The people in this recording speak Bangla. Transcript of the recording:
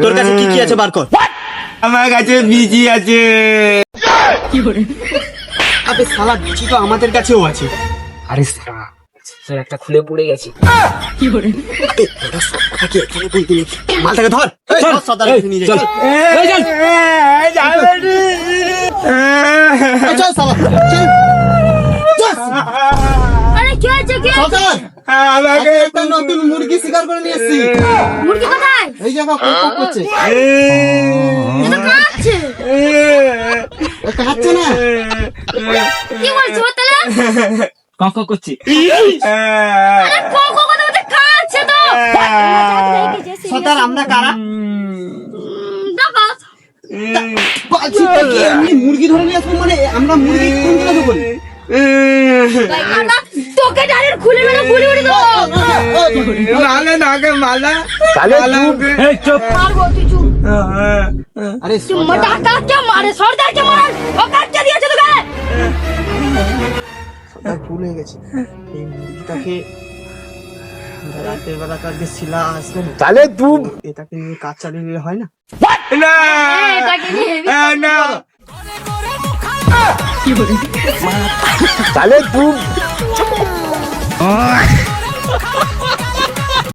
তোর কাছে কি কি আছে বার কর। আমার কাছে বিচি আছে। আবে শালা বিচি তো আমাদের কাছেও আছে। আরে সারা স্যার একটা খুলে পড়ে গেছে। মালটাকে ধর, সর্দার নিয়ে চল চল শালা আরে কি হয়েছে কি? আমাকে একটা নতুন মুরগি শিকার করে নিয়ে এসেছি। মুরগি কোথায়? এই জায়গা কক করছে। এটা কাচ্ছে। কাচ্ছে না? কি বলছো তাহলে? কক করছি। আরে কোকো কথা বলতে কাচ্ছে তো। সর্দার আমরা কারা? ডাকাত। বাচ্চাটা কি এমনি মুরগি ধরে নিয়ে আসবো মানে আমরা মুরগি কোন কথা বলি? আমরা তোকে ডাইরেক্ট খুলে মেরে গুলি উড়ে দেবো। মালা নাকে মালা। তাহলে এই চুপ। মারবো তুই চুপ। আরে তুই ডাকাতকে মারে সর্দারকে মার। ও কাটকে দিয়েছে তোকে। সর্দার ভুল হয়ে গেছে। এই মুরগিটাকে রাতের বেলা কালকে শিলা আসবে না। তাহলে তুই এটাকে নিয়ে কাজ চালিয়ে নিলে হয় না? না এটাকে নিয়ে হেভি না তাহলে তুই